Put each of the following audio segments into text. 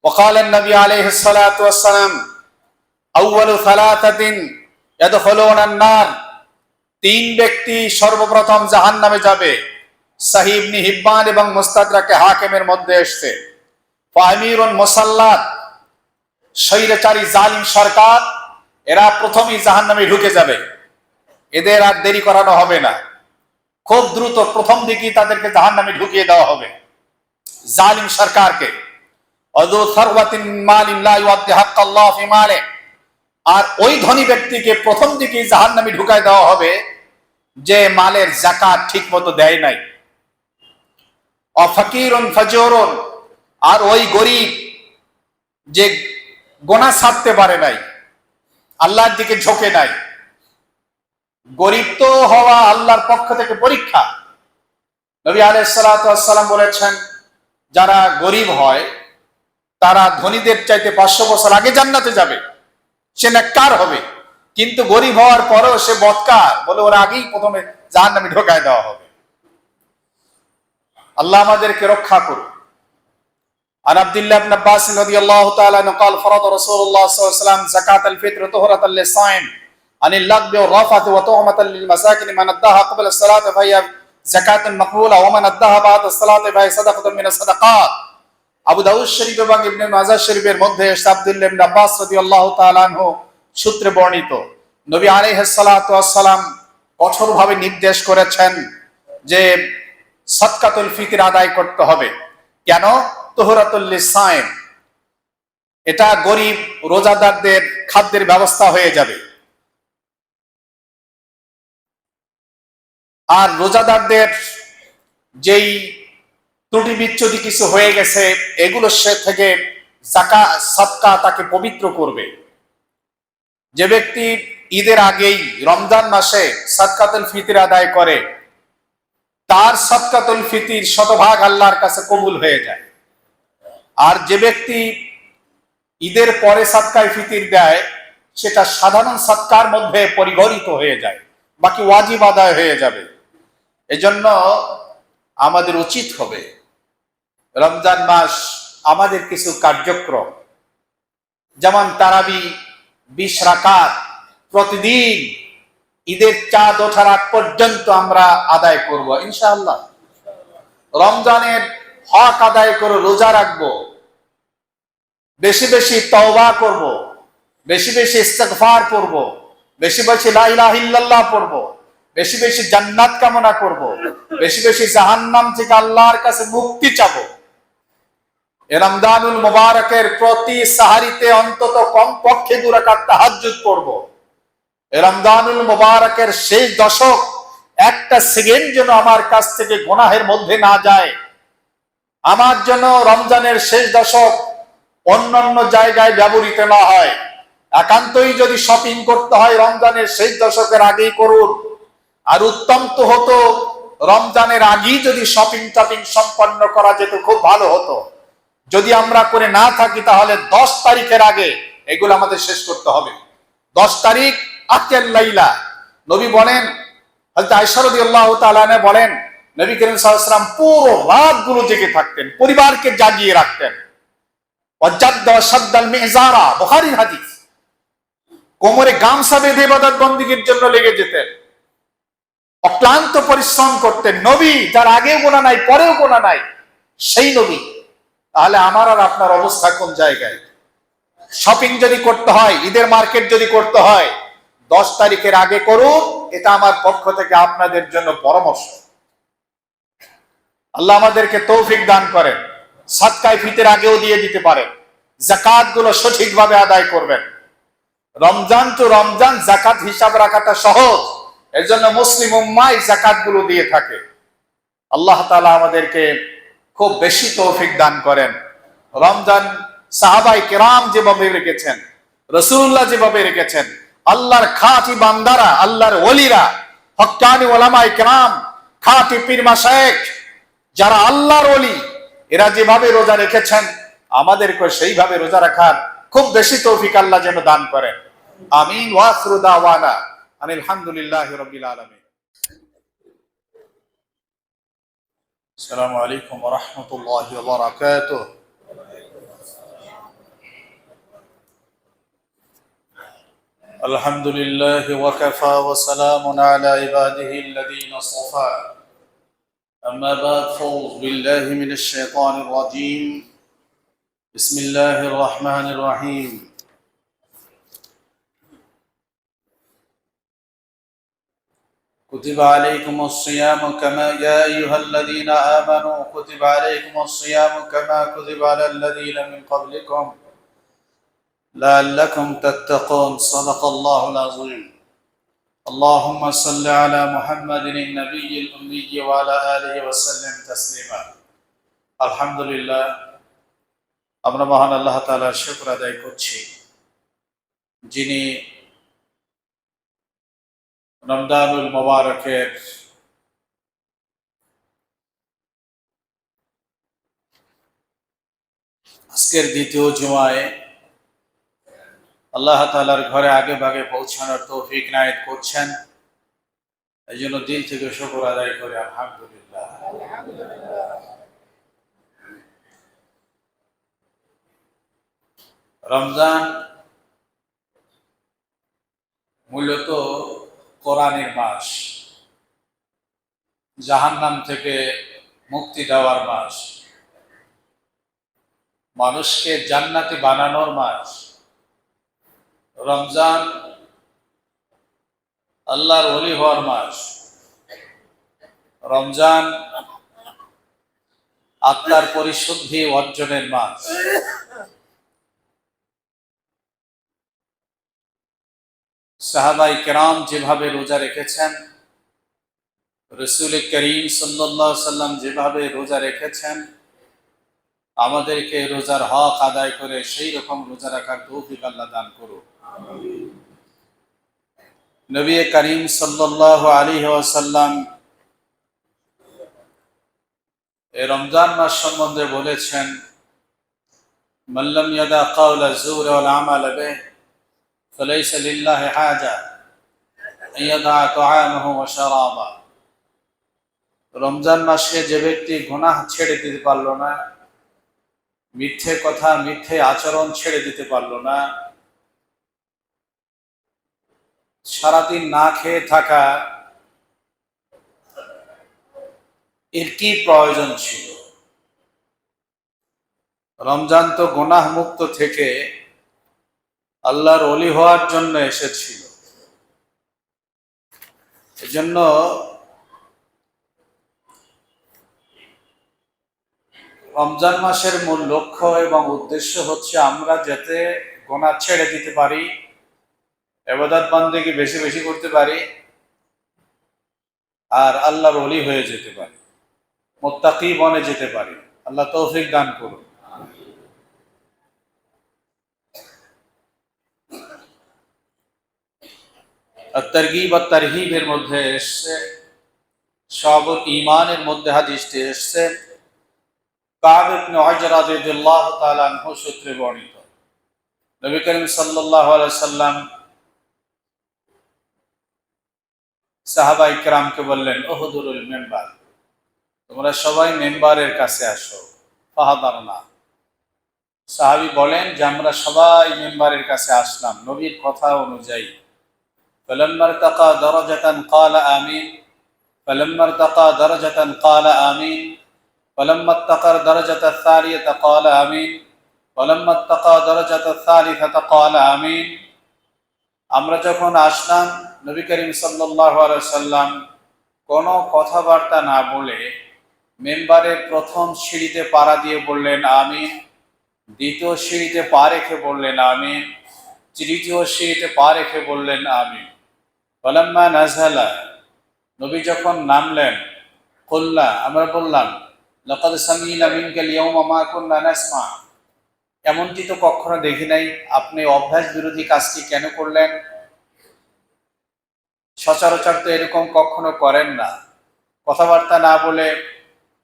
وقال النبي عليه الصلاة والسلام أول ثلاثة يدخلون النار তিন ব্যক্তি সর্বপ্রথম জাহান্নামে যাবে। সহিহ ইবনে হিব্বান এবং মুস্তাদরাকে হাকিমের মধ্যে এসেছে। ফামিরুন মুসাল্লাত, স্বৈরাচারী জালিম সরকার, এরা প্রথমেই জাহান্নামে ঢুকে যাবে। এদের আর দেরি করানো হবে না, খুব দ্রুত প্রথম দিকেই তাদেরকে জাহান্নামে ঢুকিয়ে দেওয়া হবে। জালিম সরকারকে অযু সারওয়াতিন মালিন লা ইউআদ্দি হাক্কাল্লাহ ফি মালি, আর ওই ধনী ব্যক্তিকে প্রথম দিকেই জাহান্নামে ঢুকায় দেওয়া হবে যে মালের যাকাত ঠিকমতো দেয় নাই। অফাকিরুন ফাজুরুন, আর ওই গরিব যে গোনা ছাড়তে পারে নাই, আল্লাহর দিকে ঝোঁকে নাই। গরিব তো হওয়া আল্লাহর পক্ষ থেকে পরীক্ষা। নবী আলাইহিস সালাতু ওয়াস সালাম বলেছেন, যারা গরিব হয় তারা ধনীদের চাইতে 500 বছর আগে জান্নাতে যাবে, সে নেককার হবে। কিন্তু গরিব হওয়ার পরেও সে বদকার বলে ওরা আগেই প্রথমে জাহান্নামে ঢোকায় দেওয়া হবে। আল্লাহ আমাদেরকে রক্ষা করুন। عن عبد الله بن عباس رضي الله تعالى عنه قال فرض رسول الله صلى الله عليه وسلم زكاة الفطر طهرة للصائم عن اللغو والرفث وطعمة للمساكين من أداها قبل الصلاة فهي زكاة مقبولة ومن أداها بعد الصلاة فهي صدقة من الصدقات। আবু দাউদ শরীফ এবং ইবনে মাজাহ শরীফের মধ্যে আব্দুল্লাহ ইবনে আব্বাস রাদিয়াল্লাহু তাআলা আনহু সূত্রে বর্ণিত, নবী আলাইহিস সালাতু ওয়াস সালাম কঠোরভাবে নির্দেশ করেছেন যে সাদকাতুল ফিতর আদায় করতে হবে। কেন? তুহরাতুল লিসাইম, এটা গরিব রোজাদারদের খাদ্যের ব্যবস্থা হয়ে যাবে। আর রোজাদারদের যেই ত্রুটি বিচ্যুতি কিছু হয়ে গেছে এগুলো সে থেকে যাকাত সাদকা তাকে পবিত্র করবে। যে ব্যক্তি ঈদের আগেই রমজান মাসে সাদকাতুল ফিতর আদায় করে তার সাদকাতুল ফিতর শতভাগ আল্লাহর কাছে কবুল হয়ে যায়। আর যে ব্যক্তি ঈদের পরে সাদকায়ে ফিতর দেয় সেটা সাধারণ সাদকার মধ্যে পরিগণিত হয়ে যায়, বাকি ওয়াজিব আদায় হয়ে যাবে। এজন্য আমাদের উচিত হবে রমজান মাস আমাদের কিছু কার্যক্রম, যেমন তারাবি 20 রাকাত প্রতিদিন ঈদের চাঁদ ওঠার আগ পর্যন্ত আমরা আদায় করব ইনশাআল্লাহ। রমজানের হক আদায় করে রোজা রাখবো, বেশি বেশি তওবা করব, বেশি বেশি ইস্তিগফার করব, বেশি বেশি লা ইলাহা ইল্লাল্লাহ পড়ব, বেশি বেশি জান্নাত কামনা করব, বেশি বেশি জাহান্নাম থেকে আল্লাহর কাছে মুক্তি চাবো। রমজানুল মুবারকের প্রতি সাহারিতে অন্তত কমপক্ষে 2 রাকাত তাহাজ্জুদ পড়ব। রমজানুল মুবারকের শেষ দশক একটা সেকেন্ড যেন আমার কাছ থেকে গুনাহের মধ্যে না যায়। আমার জন্য রমজানের শেষ দশক অন্যান্য জায়গায় ব্যবহৃত না হয়। একান্তই যদি শপিং করতে হয় রমজানের শেষ দশকের আগেই করুন। আর উত্তম তো হতো রমজানের আগেই যদি শপিং টপিং সম্পন্ন করা যেত, খুব ভালো হতো। যদি আমরা করে না থাকি তাহলে 10 তারিখের আগে এগুলো আমাদের শেষ করতে হবে। 10 তারিখ আখির লাইলা, নবী বলেন, হযরত আয়েশা রাদিয়াল্লাহু তাআলা আনহা বলেন, নবী করিম সাল্লাল্লাহু আলাইহি ওয়াসাল্লাম পুরো রাতগুলো জেগে থাকতেন, পরিবারকে জাগিয়ে রাখতেন। ওয়াজাদ্দা শাদ্দাল মিজারা, বুখারীর হাদিস। কোমরে গামছা বেঁধে ইবাদত বন্দেগীর জন্য লেগে যেতেন, অক্লান্ত পরিশ্রম করতেন। নবী যার আগেও গোনা নাই পরেও গোনা নাই, সেই নবী। তাহলে আমার আর আপনার অবস্থা কোন জায়গায়? শপিং যদি করতে হয়, ঈদের মার্কেট যদি করতে হয়, 10 তারিখের আগে করুন। এটা আমার পক্ষ থেকে আপনাদের জন্য পরামর্শ। আল্লাহ আমাদেরকে তৌফিক দান করেন। সাদকায়ে ফিতর আগেও দিয়ে দিতে পারেন, যাকাত গুলো সঠিকভাবে আদায় করবেন। রমজান তো রমজান, যাকাত হিসাব রাখাটা সহজ, এর জন্য মুসলিম উম্মাহ যাকাত গুলো দিয়ে থাকে। আল্লাহ তাআলা আমাদেরকে খুব বেশি তৌফিক দান করেন। রমজান সাহাবায়ে কেরাম যেভাবে রেখেছেন, রাসূলুল্লাহ যেভাবে রেখেছেন, আল্লাহর খাঁটি বান্দারা, আল্লাহর ওলিরা, হক্কানি উলামায়ে কেরাম, খাঁটি পীর মাশায়েখ যারা আল্লাহর ওলি, এরা যেভাবে রোজা রেখেছেন আমাদেরকে সেইভাবে রোজা রাখার খুব বেশি তৌফিক আল্লাহ যেন দান করেন। আমিন। ওয়া আখিরু দাওয়ানা আনিল হামদুলিল্লাহি রাব্বিল আলামিন। আসসালামু আলাইকুম ওয়া রাহমাতুল্লাহি ওয়া বারাকাতুহু। الحمد لله وكفى وسلام على عباده الذين اصطفى أما بعد فأعوذ بالله من الشيطان الرجيم بسم الله الرحمن الرحيم كتب عليكم الصيام كما يا أيها الذين آمنوا كتب عليكم الصيام كما كتب على الذين من قبلكم لعلكم تتقون صدق الله العظيم اللهم صل على محمد النبي الأمي وعلى آله وسلم تسليما الحمد لله আমরা মহান আল্লাহ তাআলার শুকর আদায় করছি যিনি রমজানুল মুবারকের আজকের দ্বিতীয় জুমায় আল্লাহ তাআলার ঘরে আগে ভাগে পৌঁছানোর তৌফিক নায়েত করছেন এই জন্য দিল থেকে শুকর আদায় করে আলহামদুলিল্লাহ। রমজান মূলত কোরআনের মাস, জাহান্নাম থেকে মুক্তি দেওয়ার মাস, মানুষকে জান্নাতি বানানোর মাস। রমজান আল্লাহর ওলি হওয়ার মাস। রমজান আত্মার পরিশুদ্ধি অর্জনের মাস। সাহাবায়ে কেরাম যেভাবে রোজা রেখেছেন, রাসূল করিম সাল্লাল্লাহু আলাইহি সাল্লাম যেভাবে রোজা রেখেছেন, আমাদেরকে রোজার হক আদায় করে সেই রকম রোজা রাখার তৌফিক আল্লাহ দান করুন। নবী করিম সাল্লাল্লাহু আলাইহি ওয়াসাল্লাম এই রমজান মাস সম্বন্ধে বলেছেন, মান লাম ইয়াদা কাওলা যুর ওয়াল আমাল বিহি ফালাইসা লিল্লাহি হাজা আন ইয়াদা তাআমাহু ওয়া শারাবা। রমজান মাসে যে ব্যক্তি গুনাহ ছেড়ে দিতে পারল না, মিথ্যে কথা মিথ্যে আচরণ ছেড়ে দিতে পারল না, সারাদিন না খেয়ে থাকা এর কি প্রয়োজন ছিল? রমজান তো গুনাহ মুক্ত থেকে আল্লাহর ওলি হওয়ার জন্য এসেছিল। এজন্য রমজান মাসের মূল লক্ষ্য এবং উদ্দেশ্য হচ্ছে আমরা যাতে গুনাহ ছেড়ে দিতে পারি, ইবাদত বন্দেগী বেশি বেশি করতে পারি, আর আল্লাহর ওলি হয়ে যেতে পারি, মুত্তাকি বনে যেতে পারি। আল্লাহ তৌফিক দান করুন। তারগীব আর তারহিবের মধ্যে এসছে, শাবুল ঈমানের মধ্যে হাদিসটি এসছে, কাব ইবনে উজরা রাদিয়াল্লাহু তাআলা আনহু সূত্রে বর্ণিত, নবী করিম সাল্লাল্লাহু আলাইহি সাল্লাম সাহাবায়ে কেরামকে বললেন, উহদুরুল মিম্বার, তোমরা সবাই মিম্বারের কাছে আসো। ফাহাদারনা, সাহাবী বলেন যে আমরা সবাই মিম্বারের কাছে আসলাম নবীর কথা অনুযায়ী। فلما ارتقى درجة قال آمين فلما ارتقى درجة قال آمين فلما ارتقى درجة الثانية قال آمين فلما ارتقى درجة الثالثة قال آمين। আমরা যখন আসলাম, নবী করিম সাল্লাল্লাহু আলাইহি সাল্লাম কোনো কথাবার্তা না বলে মিম্বারের প্রথম সিঁড়িতে পাড়া দিয়ে বললেন আমিন, দ্বিতীয় সিঁড়িতে পা রেখে বললেন আমিন, তৃতীয় সিঁড়িতে পা রেখে বললেন আমিন। ফালাম্মা নাযালা, নবী যখন নামলেন, কুল্লা, আমরা বললাম, লাকাদ সামি'না মিনকাল ইয়াওমা মা কুন্না নাসমা, এমনটি তো কখনো দেখি নাই, আপনি অভ্যাস বিরোধী কাজটি কেন করলেন? সচরাচর তো এরকম কখনো করেন না। কথাবার্তা না বলে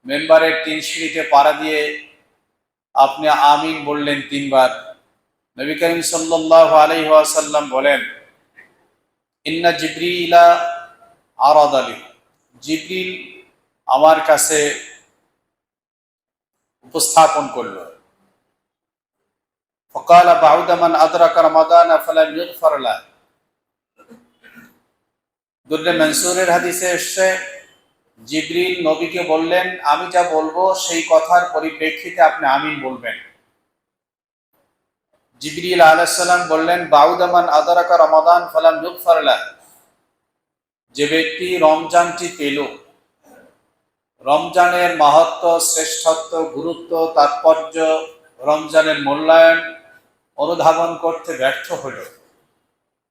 মেম্বারের 3 সিঁড়িতে পাড়া দিয়ে আপনি আমিন বললেন 3 বার। নবী করিম সাল্লাল্লাহু আলাইহি ওয়াসাল্লাম বলেন, ইন্না জিবরিলা আরাদ আলী, জিবরিল আমার কাছে উপস্থাপন করল। ফাকালা বাউদা মান আদরাকা রমাদান ফালাম ইগফার লাহ, দুররে মনসুরের হাদিসে এসছে, জিবরিল নবীকে বললেন, আমি যা বলবো সেই কথার পরিপ্রেক্ষিতে আপনি আমিন বলবেন। জিবরিল আলাইহিস সালাম বললেন, বাউদামান আদারাকা রমাদান ফালাম ইগফার লাহু, যে ব্যক্তি রমজানটি পেল, রমজানের মাহাত্ম্য, শ্রেষ্ঠত্ব, গুরুত্ব, তাৎপর্য, রমজানের মূল্যায়ন অনুধাবন করতে ব্যর্থ হল,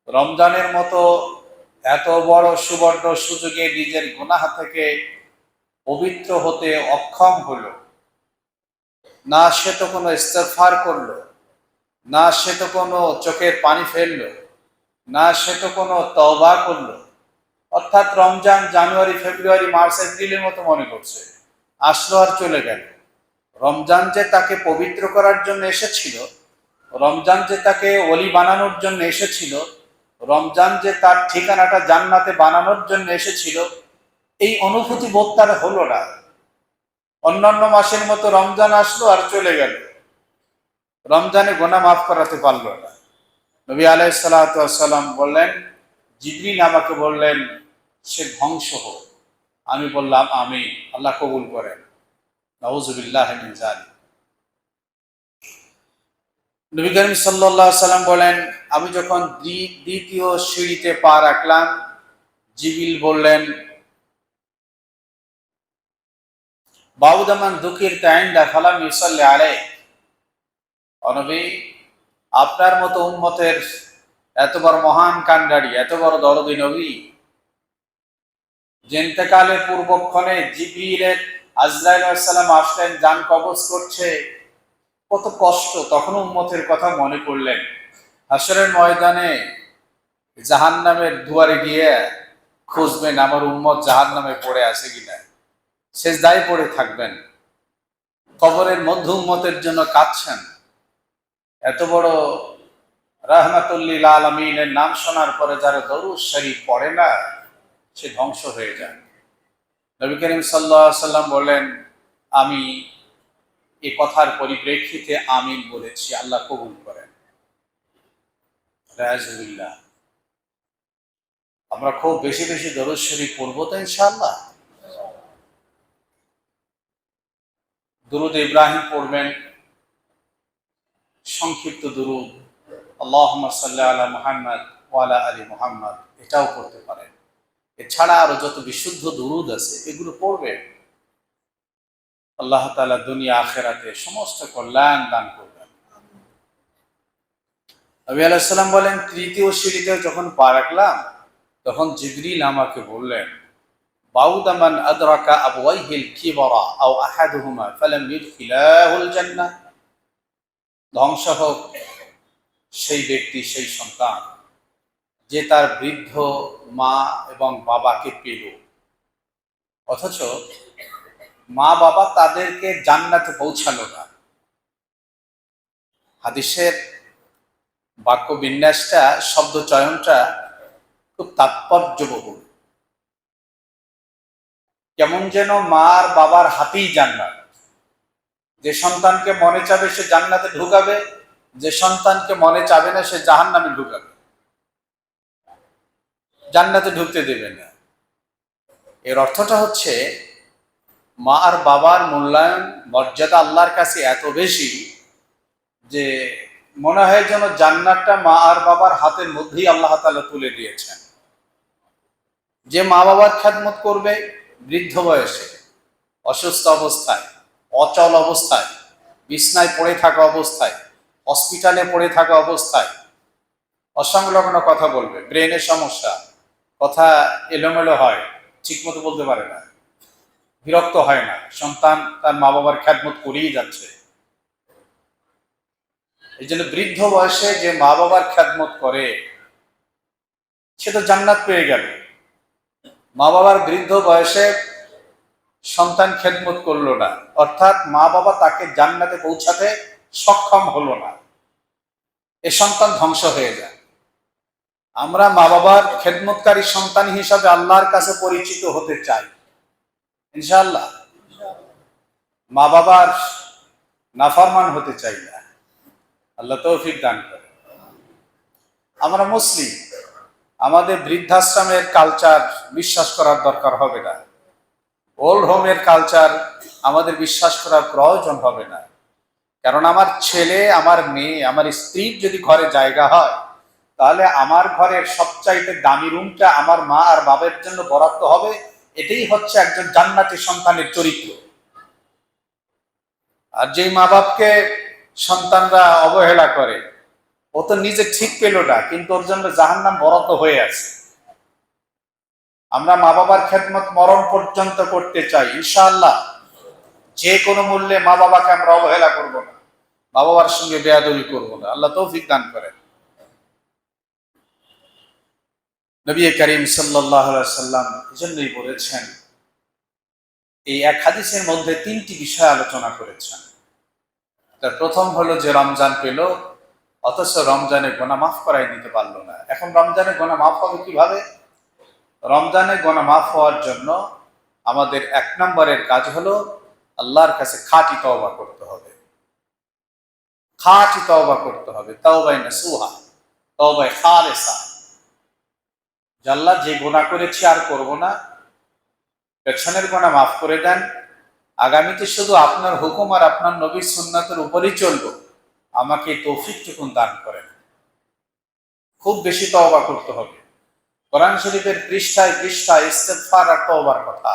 রমজানের মতো এত বড় সুবর্ণ সুযোগে নিজের গুনাহ থেকে পবিত্র হতে অক্ষম হল, না সে তো কোনো ইস্তেগফার করলো, না সে তো কোনো চোখের পানি ফেললো, না সে তো কোনো তওবা করলো। অর্থাৎ রমজান জানুয়ারি, ফেব্রুয়ারি, মার্চ, এপ্রিলের মতো মনে করছে, আসলো আর চলে গেল। রমজান যে তাকে পবিত্র করার জন্য এসেছিল, রমজান যে তাকে ওলি বানানোর জন্য এসেছিল, রমজান যে তার ঠিকানাটা জান্নাতে বানানোর জন্য এসেছিল, এই অনুভূতি বোধ তার হলো না। অন্যান্য মাসের মতো রমজান আসলো আর চলে গেল, রমজানে গুনাহ মাফ করাতে পারল না। নবী আলাইহিস সালাতু ওয়াস সালাম বললেন, জিবরিল আমাকে বললেন সে ধ্বংস হোক। আমি বললাম আমিন, আল্লাহ কবুল করেন। নাউযুবিল্লাহি মিন যালিক। নবী করিম সাল্লাল্লাহু আলাইহি সাল্লাম বলেন, আমি যখন দ্বিতীয় সিঁড়িতে পা রাখলাম, জিবরিল বললেন, বাউদামান যুকিরতা ইনদা ফালাম ইউসাল্লি আলাইহি, নবী আপনার মতো উম্মতের এত বড় মহান কান্ডারি, এত বড় দরদী নবী, যে ইন্তেকালের পূর্বক্ষণে জিবরিল আজরাইল আলাইহিস সালাম আসলেন, জান কবজ করছে, কত কষ্ট, তখন উম্মতের কথা মনে করলেন। হাসরের ময়দানে জাহান্নামের দুয়ারে গিয়ে খুঁজবেন আমার উম্মত জাহান্নামে পড়ে আছে কিনা, সেজদায় পড়ে থাকবেন, কবরের মধ্যে উম্মতের জন্য কাঁদছেন। এত বড় রাহমাতুল লিল আলামিনের নাম শোনার পরে যারা দরুদ শরীফ পড়ে না, সে ধ্বংস হয়ে যায়। নবী করিম সাল্লাল্লাহু আলাইহি সাল্লাম বলেন, আমি এ কথার পরিপ্রেক্ষিতে আমিন বলেছি, আল্লাহ কবুল করেন। রাজুবিল্লাহ। আমরা খুব বেশি বেশি দরুদ শরীফ পড়বো তো ইনশাআল্লাহ। দুরুদ ইব্রাহিম পড়বেন, সংক্ষিপ্ত দুরুদ, আল্লাহুম্মা সাল্লি আলা মুহাম্মদ ওয়া আলা আলি মুহাম্মদ, এটাও পড়তে পারেন। এছাড়া আরো যত বিশুদ্ধ দুরুদ আছে এগুলো পড়বেন। আল্লাহ তাআলা দুনিয়া আখিরাতে সমস্ত কল্যাণ দান করবেন। নবী আলাইহিস সালাম বলেন, তৃতীয় সিঁড়িতে যখন পা রাখলাম, তখন জিবরিল আমাকে বললেন, বাউদা মান আদরাকা আবওয়াইহিল কিবরা আও আহাদুহুমা ফালাম ইউদখিলাহুল জান্নাহ, ধ্বংস হোক সেই ব্যক্তি, সেই সন্তান যে তার বৃদ্ধ মা এবং বাবাকে পেল, অথচ মা বাবা তাদেরকে জান্নাতে পৌঁছালো না। হাদিসের বাক্য বিন্যাসটা, শব্দ চয়নটা খুব তাৎপর্যবহুল। কেমন যেন মা আর বাবার হাতেই জান্নাত। যে সন্তানকে মনে চাবে সে জান্নাতে ঢুকাবে, যে সন্তানকে মনে চাবে না সে জাহান্নামে ঢুকাবে, জান্নাতে ঢুকতে দেবে না। এর অর্থটা হচ্ছে, মা আর বাবার মূল্যায়ন, মর্যাদা আল্লাহর কাছে এত বেশি যে মনে হয় যেন জান্নাতটা মা আর বাবার হাতের মধ্যেই আল্লাহ তাআলা তুলে দিয়েছেন। যে মা বাবার খেদমত করবে বৃদ্ধ বয়সে, অসুস্থ অবস্থায়, অচল অবস্থায়, বিছনায় পড়ে থাকা অবস্থায়, হসপিটালে পড়ে থাকা অবস্থায়, অসংলগ্ন কথা বলবে, ব্রেনের সমস্যা, কথা এলোমেলো হয়, ঠিকমতো বলতে পারে না, বিরক্ত হয় না, সন্তান তার মা বাবার খেদমত করেই যাচ্ছে। এই জন্য বৃদ্ধ বয়সে যে মা বাবার খেদমত করে সে তো জান্নাত পেয়ে গেল। মা বাবার বৃদ্ধ বয়সে সন্তান খেদমত করলো না, অর্থাৎ মা বাবা তাকে জান্নাতে পৌঁছাতে সক্ষম হলো না, এ সন্তান ধ্বংস হয়ে যায়। আমরা মা বাবার খেদমতকারী সন্তান হিসাবে আল্লাহর কাছে পরিচিত হতে চাই ইনশাআল্লাহ। মা বাবার নাফরমান হতে চাই না, আল্লাহ তৌফিক দান করে। আমরা মুসলিম, আমাদের বৃদ্ধাশ্রমের কালচার বিশ্বাস করার দরকার হবে না, ওল্ড হোমের কালচার আমাদের বিশ্বাস করার প্রয়োজন হবে না। কারণ আমার ছেলে, আমার মেয়ে, আমার স্ত্রীর যদি ঘরে জায়গা হয়, তাহলে আমার ঘরের সবচাইতে দামি রুমটা আমার মা আর বাবার জন্য বরাদ্দ হবে। এটাই হচ্ছে একজন জান্নাতি সন্তানের চরিত্র। আর যেই মা বাপকে সন্তানরা অবহেলা করে, ও তো নিজে ঠিক পেল না, কিন্তু ওর জন্য জাহান্নাম বরাদ্দ হয়ে আছে। আমরা মা বাবার খেদমত মরণ পর্যন্ত করতে চাই ইনশাআল্লাহ। যে কোনো মূল্যে মা বাবাকে আমরা অবহেলা করব না, মা বাবার সঙ্গে বেয়াদবি করব না। আল্লাহ তৌফিক দান করেন। নবী করিম সাল্লাল্লাহু আলাইহি সাল্লাম এজন্যই বলেছেন, এই এক হাদিসের মধ্যে 3টি বিষয় আলোচনা করেছেন। তার প্রথম হলো যে রমজান পেল, অথচ রমজানে গোনা মাফ করাই নিতে পারলো না। এখন রমজানে গোনা মাফ হবে কিভাবে? রমজানে গোনা মাফ হওয়ার জন্য আমাদের 1 নম্বরের কাজ হলো আল্লাহর কাছে খাঁটি তওবা করতে হবে। খাঁটি তওবা করতে হবে, তাওবায়ে নাসুহা, তাওবায়ে খালেসা। আল্লাহ, যে গোনা করেছি আর করব না, পেছনের গোনা মাফ করে দেন, আগামীতে শুধু আপনার হুকুম আর আপনার নবীর সুন্নাতের উপরই চলব, আমাকে তৌফিকটুকুন দান করেন। খুব বেশি তওবা করতে হবে। কোরআন শরীফের পৃষ্ঠায় পৃষ্ঠায় ইস্তেগফার আর তওবার কথা।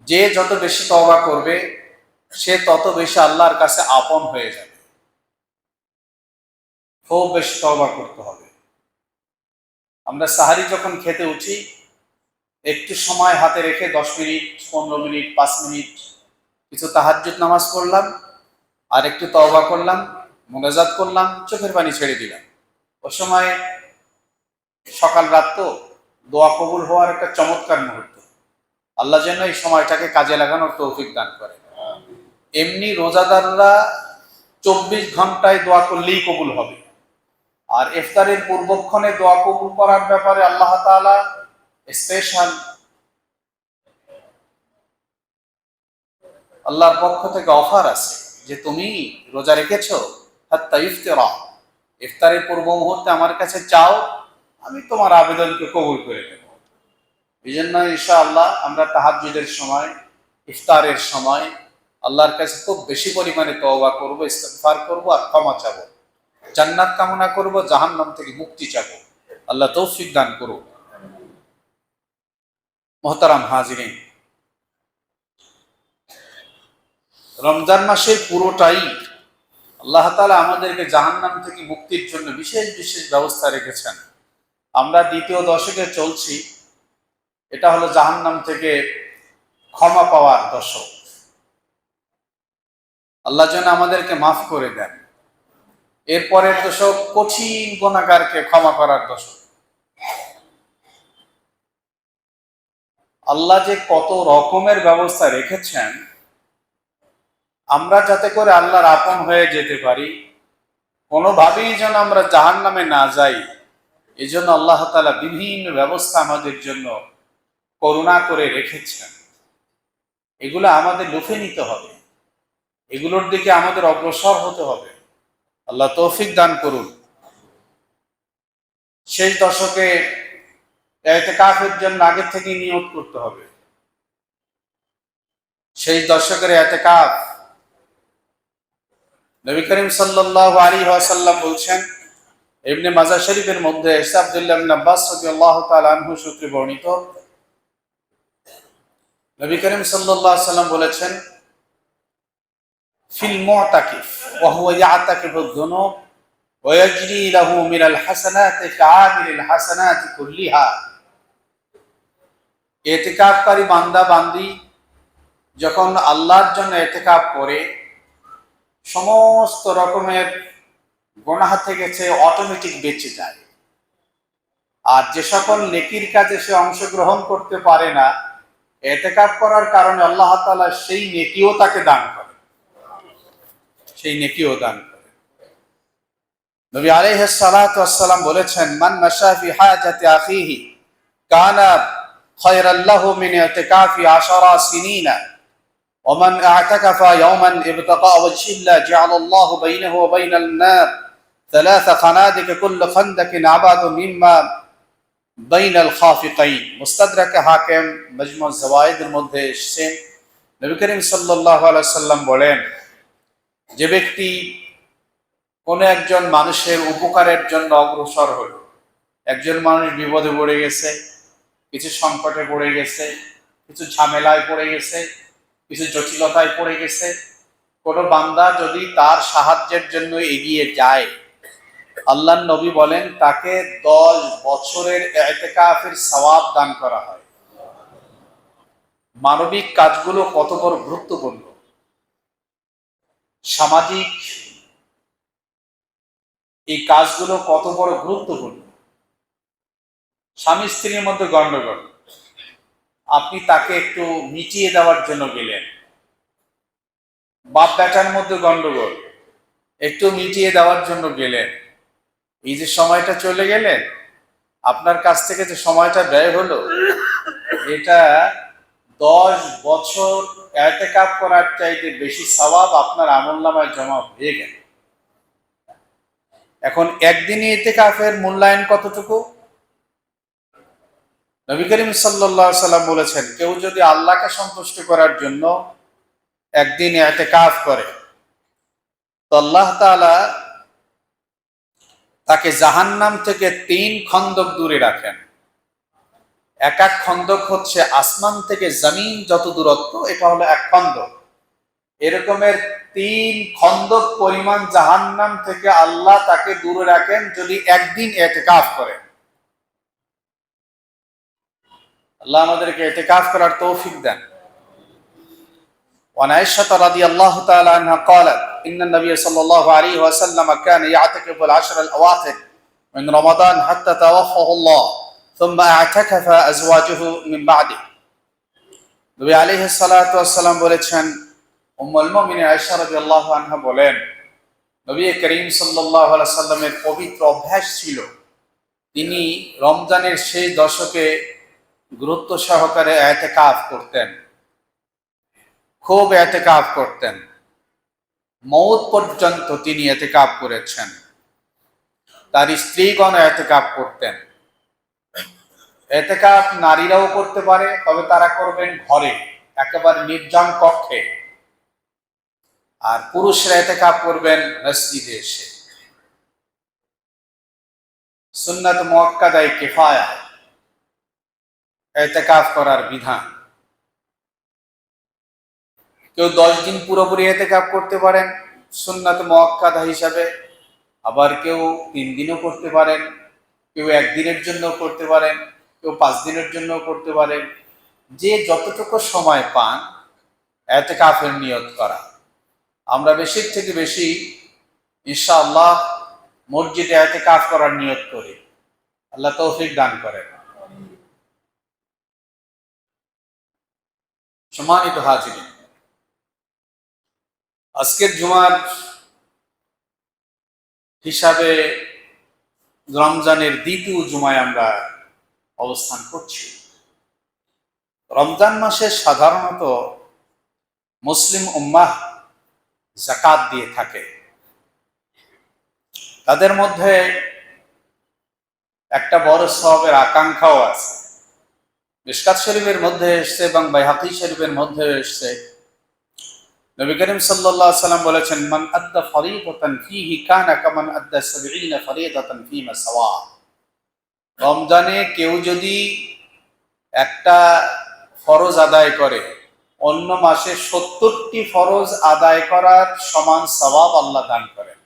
যে যত বেশি তওবা করবে, সে তত বেশি আল্লাহর কাছে আপন হয়ে যাবে। খুব বেশি তওবা করতে হবে। আমরা সাহারি যখন খেতে উঠি, একটু সময় হাতে রেখে 10 মিনিট, 15 মিনিট, 5 মিনিট কিছু তাহাজ্জুদ নামাজ পড়লাম, আর একটু তওবা করলাম, মুনাজাত করলাম, চোখের পানি ছেড়ে দিলাম। ওই সময় সকাল রাত তো দোয়া কবুল হওয়ার একটা চমৎকার মুহূর্ত। আল্লাহ যেন এই সময়টাকে কাজে লাগানোর তৌফিক দান করে। এমনি রোজাদাররা 24 ঘন্টায় দোয়া করলেই কবুল হবে। আর ইফতারের পূর্বক্ষণে দোয়া কবুল করার ব্যাপারে আল্লাহ তাআলা স্পেশাল আল্লাহর পক্ষ থেকে অফার আছে যে তুমি রোজা রেখেছো, হাত্তা ইফতারা, ইফতারের পূর্ব মুহূর্তে আমার কাছে চাও, আমি তোমার আবেদনকে কবুল করে দেব। এই জন্য ইনশাআল্লাহ আমরা তাহাজ্জুদের সময়, ইফতারের সময় আল্লাহর কাছে খুব বেশি পরিমাণে তওবা করব, ইস্তিগফার করব আর ক্ষমা চাব, জান্নাত কামনা করব, জাহান্নাম থেকে মুক্তি চাব। আল্লাহ তৌফিক দান করুন। মুহতারাম হাজিরিন, রমজান মাসের পুরোটাই আল্লাহ তাআলা আমাদেরকে জাহান্নাম থেকে মুক্তির জন্য বিশেষ বিশেষ ব্যবস্থা রেখেছেন। আমরা 2য় দশকে চলছি। এটা হলো জাহান্নাম থেকে ক্ষমা পাওয়ার দশক। আল্লাহ যেন আমাদেরকে মাফ করে দেন। এরপরের দশক কঠিন গুনাহগারকে ক্ষমা করার দশক। আল্লাহ যে কত রকমের ব্যবস্থা রেখেছেন, আমরা যাতে করে আল্লাহর আপন হয়ে যেতে পারি, কোনোভাবেই যেন আমরা জাহান্নামে না যাই, এজন্য আল্লাহ তাআলা বিভিন্ন ব্যবস্থা আমাদের জন্য করুণা করে রেখেছেন। এগুলো আমাদের লুফে নিতে হবে, এগুলোর দিকে আমাদের অগ্রসর হতে হবে। আল্লাহ তৌফিক দান করুন। শেষ দশকে ইতিকাফের জন্য আগে থেকে নিয়ত করতে হবে। শেষ দশকের ইতিকাফ নবী করিম সাল্লাল্লাহু আলাইহি ওয়াসাল্লাম বলছেন, ইবনে মাজাহ শরীফের মধ্যে আব্দুল্লাহ ইবনে আব্বাস রাদিয়াল্লাহু তাআলা আনহু সূত্রে বর্ণিত, নবী করিম সাল্লাল্লাহু আলাইহি ওয়াসাল্লাম বলেছেন, ফিল মুতাকিফ ওয়া হুয়া ইয়াতাকিফু যুনুব ওয়া ইয়াজরি লাহু মিনাল হাসানাতি কাআমিলিল হাসানাতি কুল্লিহা। ইতিকাফকারী বান্দা বান্দি যখন আল্লাহর জন্য ইতিকাফ করে, সমস্ত রকমের গুনাহ থেকে সে অটোমেটিক বেঁচে যায়। আর যে সকল নেকির কাজে সে অংশগ্রহণ করতে পারে না, ইতিকাফ করার কারণে আল্লাহ তাআলা সেই নেকিও তাকে দান করে, সেই নেকিও দান করে। নবী আলাইহিস সালাতু ওয়াস সালাম বলেছেন, মান মাশা ফি হাজাতি আখিহি কানা খায়রাল লাহু মিন ইতিকাফি 10 সিনিনা ওয়া মান আ'তাকাফা ইয়াওমান ইবতাগা ওয়াজহিল্লাহ জা'আলাল্লাহু বাইনাহু ওয়া বাইনাল নার ثلاث خنادق كل خندق أبعد مما بين الخافقين মুস্তাদরাকে হাকিম মাজমু যাওয়ায়েদের মধ্যে এসেছে নবী করিম সাল্লাল্লাহু আলাইহি সাল্লাম বলেন, যে ব্যক্তি কোনো একজন মানুষের উপকারের জন্য অগ্রসর হল, একজন মানুষ বিপদে পড়ে গেছে, কিছু সংকটে পড়ে গেছে, কিছু ঝামেলায় পড়ে গেছে, কিছু জটিলতায় পড়ে গেছে, কোনো বান্দা যদি তার সাহায্যের জন্য এগিয়ে যায়, আল্লাহর নবী বলেন তাকে 10 বছরের ইতিকাফের সওয়াব দান করা হয়। মানবিক কাজগুলো কত বড় গুরুত্বপূর্ণ, সামাজিক এই কাজগুলো কত বড় গুরুত্বপূর্ণ। স্বামী স্ত্রীর মধ্যে গন্ডগোল, আপনি তাকে একটু মিটিয়ে দেওয়ার জন্য গেলেন। বাপ বেটার মধ্যে গন্ডগোল, একটু মিটিয়ে দেওয়ার জন্য গেলেন। এই যে সময়টা চলে গেলেন, আপনার কাছ থেকে যে সময়টা ব্যয় হলো, এটা 10 বছর ইতিকাফ করার চাইতে বেশি সওয়াব আপনার আমলনামায় জমা হয়ে গেল। এখন একদিনই ইতিকাফের মূল্যায়ন কতটুকু? নবী করিম সাল্লাল্লাহু আলাইহি সাল্লাম বলেছেন, কেউ যদি আল্লাহকে সন্তুষ্ট করার জন্য একদিন ইতিকাফ করে, তো আল্লাহ তাআলা তাকে জাহান্নাম থেকে 3 খন্দক দূরে রাখেন। এক এক খন্দক হচ্ছে আসমান থেকে জমিন যত দূরত্ব, এটা হলো এক খন্দক। এরকমের 3 খন্দক পরিমাণ জাহান্নাম থেকে আল্লাহ তাকে দূরে রাখেন যদি একদিন ইতিকাফ করে। আল্লাহ আমাদেরকে ইতিকাফ করার তৌফিক দেন। وعن عائشة رضي الله تعالى عنها قالت إن النبي صلى الله عليه وسلم كان يعتكف العشر الأواخر من رمضان حتى توفاه الله ثم اعتكف أزواجه من بعده। নবী আলাইহিস সালাতু ওয়াস সালাম বলেছেন, উম্মুল মুমিনিন আয়েশা রাদিয়াল্লাহু আনহা বলেন, নবী করিম সাল্লাল্লাহু আলাইহি সাল্লামের পবিত্র অভ্যাস ছিল, তিনি রমজানের শেষ দশকে গুরুত্ব সহকারে ইতিকাফ করতেন, খুব ইতিকাফ করতেন। মওত পর্যন্ত তিনি ইতিকাফ করেছেন। তার স্ত্রীগণ ইতিকাফ করতেন। ইতিকাফ নারীরাও করতে পারে, তবে তারা করবেন ঘরে, একেবারে নির্জন কক্ষে। আর পুরুষরা ইতিকাফ করবেন মসজিদে এসে। সুন্নাত মুআক্কাদায়ে কিফায়া ইতিকাফ করার বিধান। কেউ 10 দিন পুরোপুরি ইতিকাফ করতে পারেন সুন্নাত মুআক্কাদা হিসাবে, আবার কেউ 3 দিনও করতে পারেন, কেউ 1 দিনের জন্য করতে পারেন, কেউ 5 দিনের জন্য করতে পারেন। যে যতটুকু সময় পান ইতিকাফের নিয়ত করা। আমরা বেশির থেকে বেশি ইনশাআল্লাহ মসজিদে ইতিকাফ করার নিয়ত করি। আল্লাহ তৌফিক দান করেন। সম্মানিত হাজিরিন, আজকের জুমার হিসাবে রমজানের দ্বিতীয় জুমায় আমরা অবস্থান করছি। রমজান মাসে সাধারণত মুসলিম উম্মাহ যাকাত দিয়ে থাকে। তাদের মধ্যে একটা বড় সওয়াবের আকাঙ্ক্ষাও আছে। মিশকাত শরীফের মধ্যে এসেছে এবং বাইহাকী শরীফের মধ্যে এসেছে, নবী করিম সাল্লাল্লাহু আলাইহি সাল্লাম বলেছেন, মান আদ্দা ফরিদাতান ফীহি কানা কামান আদ্দা 70 ফরিদাতান ফীমা সাওয়া। রমজানে কেউ যদি একটা ফরজ আদায় করে, অন্য মাসে 70টি ফরজ আদায় করার সমান সওয়াব আল্লাহ দান করেন।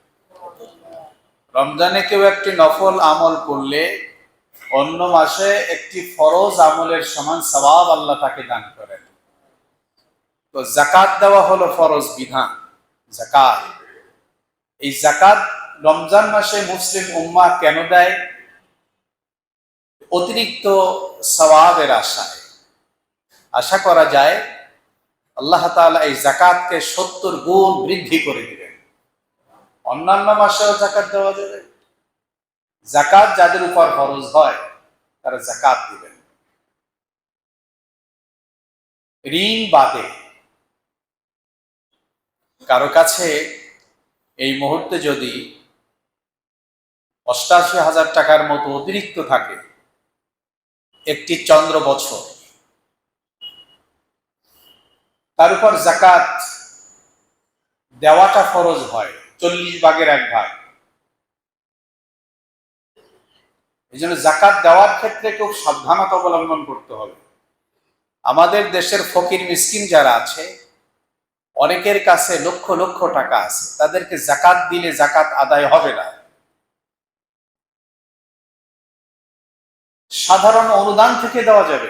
রমজানে কেউ একটি নফল আমল করলে অন্য মাসে একটি ফরজ আমলের সমান সওয়াব আল্লাহ তাকে দান করেন। তো যাকাত দেওয়া হলো ফরজ বিধান, যাকাত। এই যাকাত রমজান মাসে মুসলিম উম্মাহ কেন দেয়? অতিরিক্ত সওয়াবের আশায়। আশা করা যায় আল্লাহ তাআলা এই যাকাতকে 70 গুণ বৃদ্ধি করে দিবেন। অন্যান্য মাসেও যাকাত দেওয়া যাবে। যাকাত যাদের উপর ফরজ হয় তারা যাকাত দিবেন। ঋণ বাদে কারো কাছে এই মুহূর্তে যদি 88,000 টাকার মতো অতিরিক্ত থাকে একটি চন্দ্র বছর, তার উপর জাকাত দেওয়াটা ফরজ হয় 40 ভাগের 1 ভাগ। এই জন্য জাকাত দেওয়ার ক্ষেত্রে খুব সাবধানতা অবলম্বন করতে হবে। আমাদের দেশের ফকির মিসকিন যারা আছে, অনেকের কাছে লক্ষ লক্ষ টাকা আছে, তাদেরকে জাকাত দিলে জাকাত আদায় হবে না। সাধারণ অনুদান থেকে দেওয়া যাবে।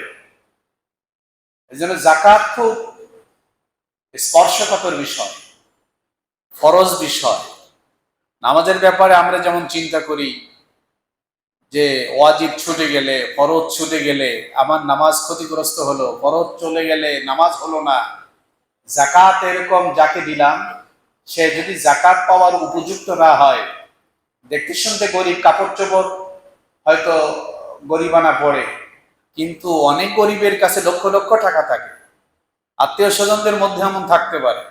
এই জন্য জাকাত খুব স্পর্শকাতর বিষয়, ফরজ বিষয়। নামাজের ব্যাপারে আমরা যেমন চিন্তা করি যে ওয়াজিব ছুটে গেলে, ফরজ ছুটে গেলে আমার নামাজ ক্ষতিগ্রস্ত হলো, ফরজ চলে গেলে নামাজ হলো না। জাকাত এরকম, যাকে দিলাম সে যদি জাকাত পাওয়ার উপযুক্ত না হয়, দেখতে শুনতে গরিব, কাপড় চোপড় হয়তো গরিবানা পড়ে, কিন্তু অনেক গরিবের কাছে লক্ষ লক্ষ টাকা থাকে, আত্মীয় স্বজনদের মধ্যে এমন থাকতে পারে।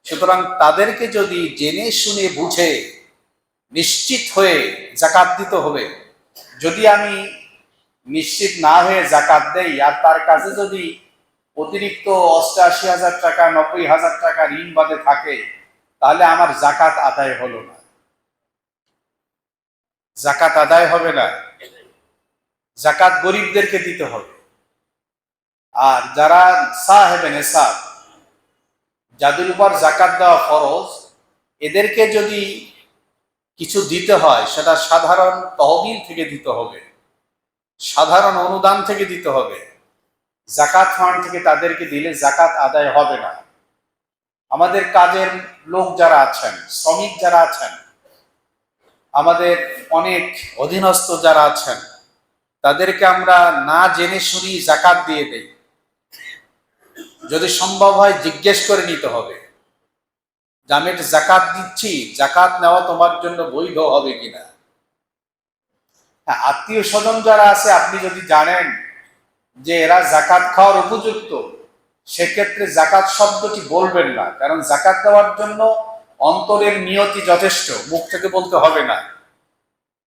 সুতরাং তাদেরকে যদি জেনে শুনে বুঝে নিশ্চিত হয়ে জাকাত দিতে হবে। যদি আমি নিশ্চিত না হয়ে জাকাত দেই আর তার কাছে যদি অতিরিক্ত 88,000 টাকা 90,000 টাকা ঋণ বাদে থাকে, তাহলে আমার জাকাত আদায় হলো না, জাকাত আদায় হবে না। জাকাত গরিবদেরকে দিতে হবে। আর যারা সাহেবে নেশাব, যাদের উপর জাকাত দেওয়া ফরজ, এদেরকে যদি কিছু দিতে হয় সেটা সাধারণ তহবিল থেকে দিতে হবে, সাধারণ অনুদান থেকে দিতে হবে। জাকাত ফান্ড থেকে তাদেরকে দিলে জাকাত আদায় হবে না। আমাদের কাজের লোক যারা আছেন, শ্রমিক যারা আছেন, আমাদের অনেক অধীনস্থ যারা আছেন, তাদেরকে আমরা না জেনে শুনি জাকাত দিয়ে দেই। যদি সম্ভব হয় জিজ্ঞেস করে নিতে হবে যে আমি একটা জাকাত দিচ্ছি, জাকাত নেওয়া তোমার জন্য বৈধ হবে কিনা। হ্যাঁ, আত্মীয় স্বজন যারা আছে, আপনি যদি জানেন যে এরা জাকাত খাওয়ার উপযুক্ত, সেক্ষেত্রে জাকাত শব্দটি বলবেন না, কারণ জাকাত দেওয়ার জন্য অন্তরের নিয়তি যথেষ্ট, মুখ থেকে বলতে হবে না।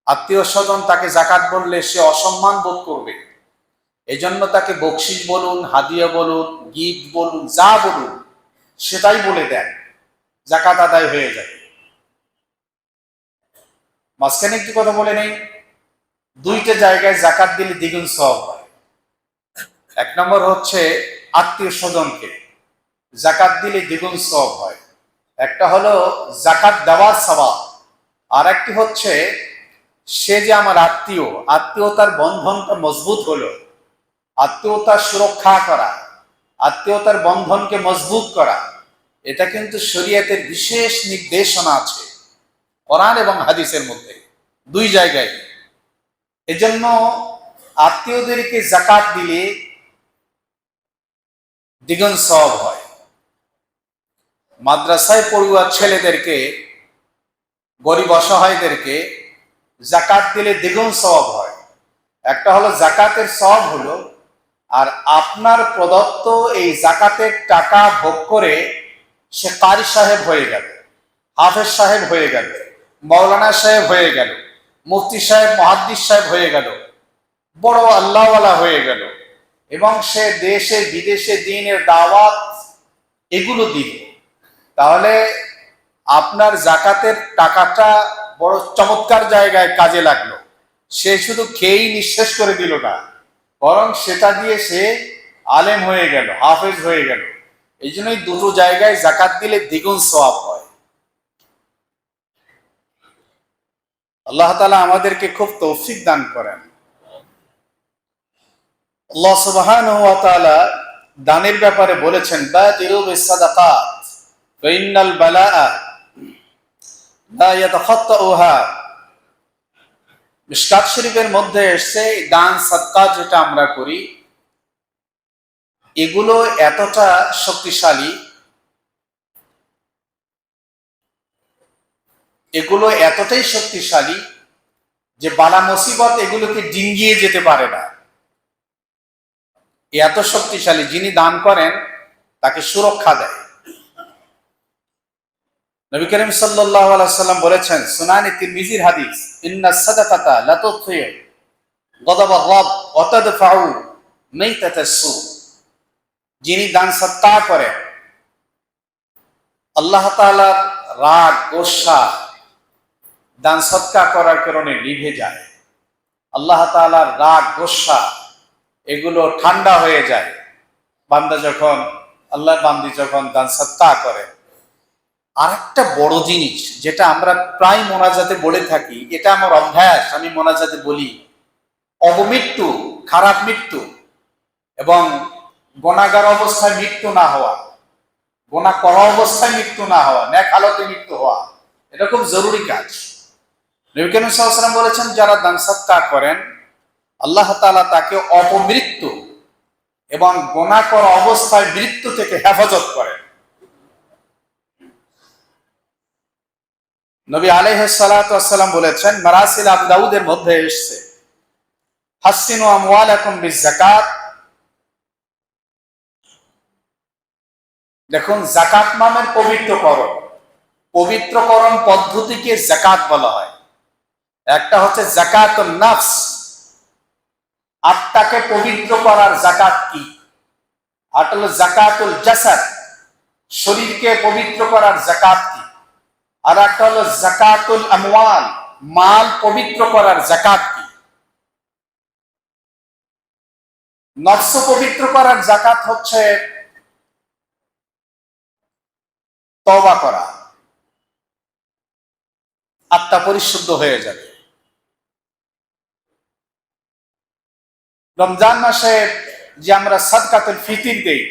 আত্মীয় স্বজন তাকে জাকাত বললে সে অসম্মান বোধ করবে, এই জন্য তাকে বকশিস বলুন, হাদিয়া বলুন, গিফট বলুন, যা বলুন সেটাই বলে দেন, জাকাত আদায় হয়ে যাবে। মাঝখানে একটি কথা বলে নেই, দুইটা জায়গায় জাকাত দিলে দ্বিগুণ সওয়াব হয়। 1 নম্বর হচ্ছে আত্মীয় স্বজনকে জাকাত দিলে দ্বিগুণ সওয়াব হয়। একটা হলো জাকাত দেওয়ার সওয়াব, আর একটি হচ্ছে সে যে আমার আত্মীয়, আত্মীয়তার বন্ধনটা মজবুত হলো, আত্মীয়তার সুরক্ষা করা, আত্মীয়তার বন্ধনকে মজবুত করা, এটা কিন্তু শরীয়তের বিশেষ নির্দেশনা আছে কোরআন এবং হাদিসের মধ্যে, দুই জায়গায়। এজন্য আত্মীয়দেরকে জাকাত দিলে দ্বিগুণ সওয়াব হয়। মাদ্রাসায় পড়ুয়া ছেলেদেরকে, গরিব অসহায়দেরকে জাকাত দিলে দ্বিগুণ সওয়াব হয়। একটা হলো জাকাতের সওয়াব হলো, আর আপনার প্রদত্ত এই জাকাতের টাকা ভোগ করে সে কারি সাহেব হয়ে গেল, হাফেজ সাহেব হয়ে গেল, মৌলানা সাহেব হয়ে গেল, মুফতি সাহেব, মুহাদ্দিস সাহেব হয়ে গেল, বড় আল্লাহওয়ালা হয়ে গেল, এবং সে দেশে বিদেশে দ্বীনের দাওয়াত এগুলো দিল, তাহলে আপনার জাকাতের টাকাটা বড় চমৎকার জায়গায় কাজে লাগলো। সে শুধু খেয়েই নিঃশেষ করে দিল না, বরং সেটা দিয়ে সে আলেম হয়ে গেল, হাফেজ হয়ে গেল। এই জন্যই দুটো জায়গায় জাকাত দিলে দ্বিগুণ সওয়াব হয়। আল্লাহ তাআলা আমাদেরকে খুব তৌফিক দান করেন। আল্লাহ সুবহানাহু ওয়া তাআলা দানের ব্যাপারে বলেছেন, বাদিরু বিসসাদাকাত ফাইন্নাল বালাআ লা ইয়াতাখাত্তাউহা। মিশকাত শরীফের মধ্যে এসেছে দান সাদকা যেটা আমরা করি, এগুলো এতটা শক্তিশালী, এগুলো এতটাই শক্তিশালী যে বালা মুসিবত এগুলোকে ডিঙ্গিয়ে যেতে পারে না। এত শক্তিশালী, যিনি দান করেন তাকে সুরক্ষা দেয়। নবী করিম সাল্লাল্লাহু আলাইহি ওয়াসাল্লাম বলেছেন, সুনানে তিরমিজির হাদিস, ইন্নাস সাদাকাতা লা তুতফি গদাবার রব ওয়া তাদফাউ মাইতাতাস সু। যিনি দান সদকা করেন, আল্লাহ তাআলার রাগ গোসা দান সদকা করার কারণে নিভে যায়। আল্লাহ তাআলার রাগ গোসা এগুলো ঠান্ডা হয়ে যায় আল্লাহর বান্দি যখন দান সদকা করে। আর একটা বড় জিনিস যেটা আমরা প্রায় মোনাজাতে বলে থাকি, এটা আমার অভ্যাস, আমি মোনাজাতে বলি, অবমৃত্যু, খারাপ মৃত্যু এবং গুনাহগার অবস্থায় মৃত্যু না হওয়া, গুনাহ করা অবস্থায় মৃত্যু না হওয়া, নেক হালতে মৃত্যু হওয়া, এটা খুব জরুরি কাজ। নবী করিম সাল্লাল্লাহু আলাইহি ওয়াসাল্লাম বলেছেন, যারা দান সদকা করেন আল্লাহ তাআলা তাকে অপমৃত্যু এবং গুনাহ করা অবস্থায় মৃত্যু থেকে হেফাজত করেন। নবী আলাইহিস সালাতু ওয়াস সালাম বলেছেন, মারাসিল আবু দাউদের মধ্যে এসেছে, হাসিনু আমওয়ালাকুম বিযাকাত। দেখুন, যাকাত নামের পবিত্রকরণ পদ্ধতিকে যাকাত বলা হয়। একটা হচ্ছে যাকাতুন নফস, আত্মাকে পবিত্র করার যাকাত কি, আর হলো যাকাতুল জাসাদ, শরীরকে পবিত্র করার যাকাত কি, আর একটা হলো যাকাতুল আমওয়াল, মাল পবিত্র করার যাকাত কি। নফস পবিত্র করার যাকাত হচ্ছে তওবা করা, আত্মা পরিশুদ্ধ হয়ে যাবে। রমজান মাসে যে আমরা সাদকাতুল ফিতর দেই,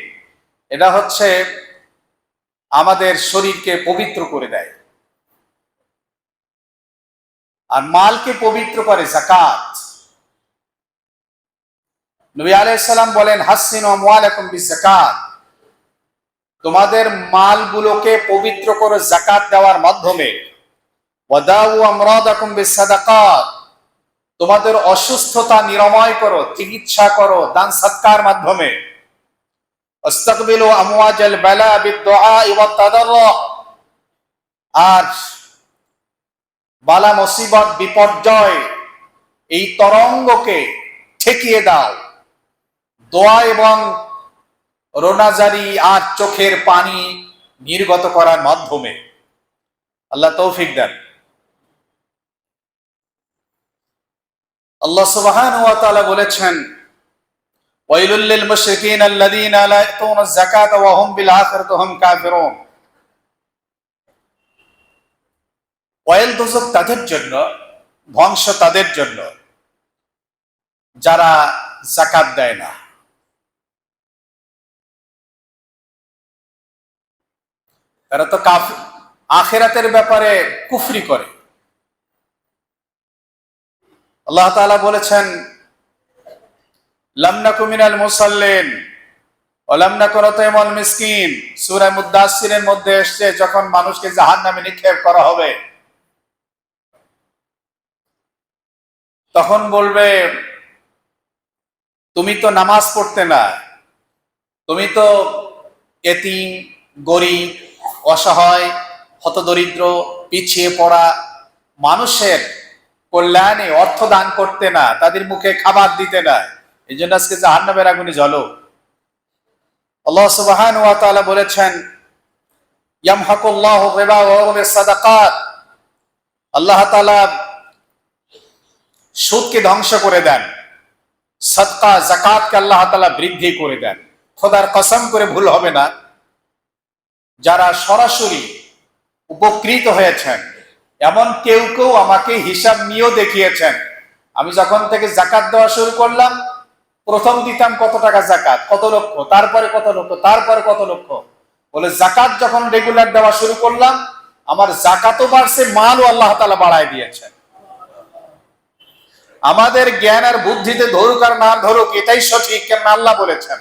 এটা হচ্ছে আমাদের শরীরকে পবিত্র করে দেয়, আর মালকে পবিত্র করে যাকাত। নবী আলাইহিস সালাম বলেন, হাসিনু আমওয়ালাকুম বিযাকাত, তোমাদের মালগুলোকে পবিত্র করে যাকাত দেওয়ার মাধ্যমে। ওয়াদাউ আমরাদাকুম বিসাদাকাত, তোমাদের অসুস্থতা নিরাময় করো, চিকিৎসা করো দান সদকার মাধ্যমে। ইস্তাকবিলু আমওয়াজাল বালা বিদুআ ওয়াত তাদাররু, আর বালা মুসিবত বিপর্যয় এই তরঙ্গকে ঠেকিয়ে দাও দোয়া এবং রোনাজারি আর চোখের পানি নির্গত করার মাধ্যমে। আল্লাহ তৌফিক দেন। আল্লাহ সুবহানাহু ওয়া তাআলা বলেছেন, ওয়াইলুল লিল মুশরিকিন আল্লাযীনা লা ইয়াতুনা যাকাতা ওয়া হুম বিল আখিরাতি হুম কাফিরুন। ওয়াইল দোজখ তাদের জন্য, ধ্বংস তাদের জন্য যারা যাকাত দেয় না। তারা তো কাফির, আখিরাতের ব্যাপারে কুফরি করে। আল্লাহ তাআলা বলেছেন, লাম নাকু মিনাল মুসাল্লিন ওয়া লাম নাকু নুতঈমুল মিসকিন। সূরা মুদাসসিরের মধ্যে এসেছে, যখন মানুষকে জাহান্নামে নিক্ষেপ করা হবে তখন বলবে, তুমি তো নামাজ পড়তে না, তুমি তো এতিম, গরিব, অসহায়, হতদরিদ্র, পিছিয়ে পড়া মানুষের কল্যাণে অর্থ দান করতে না, তাদের মুখে খাবার দিতে না, এই জন্য আজকে জাহান্নামের আগুনে জ্বলো। আল্লাহ সুবহানাহু ওয়া তাআলা বলেছেন, ইয়ামহাকুল্লাহু রিবা ওয়া ইউরবিস সাদাকাত, আল্লাহ তাআলা সুদকে ধ্বংস করে দেন, সদকা যাকাতকে আল্লাহ তাআলা বৃদ্ধি করে দেন। খোদার কসম করে ভুল হবে না, যারা সরাসরি উপকৃত হয়েছেন এমন কেউ কেউ আমাকে হিসাব নিয়েও দেখিয়েছেন। আমি যখন থেকে যাকাত দেওয়া শুরু করলাম, প্রথম দিতাম কত টাকা যাকাত, কত লক্ষ, তারপরে কত লক্ষ, তারপরে কত লক্ষ, বলে যাকাত যখন রেগুলার দেওয়া শুরু করলাম, আমার যাকাতও বাড়ছে, মালও আল্লাহ তাআলা বাড়ায় দিয়েছেন। আমাদের জ্ঞান আর বুদ্ধিতে ধরুক আর না ধরুক, এটাই সঠিক, কেন আল্লাহ বলেছেন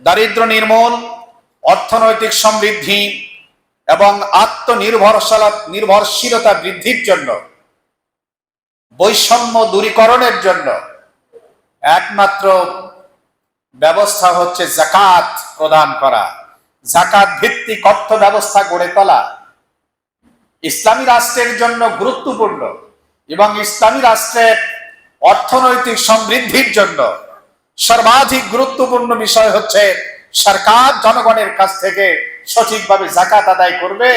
দারিদ্র নির্মূল, অর্থনৈতিক সমৃদ্ধি এবং নির্ভরশীলতা বৃদ্ধির জন্য, বৈষম্য দূরীকরণের জন্য একমাত্র ব্যবস্থা হচ্ছে যাকাত প্রদান করা, যাকাত ভিত্তিক অর্থ ব্যবস্থা গড়ে তোলা। ইসলামী রাষ্ট্রের জন্য গুরুত্বপূর্ণ এবং ইসলামী রাষ্ট্রের অর্থনৈতিক সমৃদ্ধির জন্য সর্বাধিক গুরুত্বপূর্ণ বিষয় হচ্ছে সরকার জনগণের কাছ থেকে সঠিকভাবে যাকাত আদায় করবে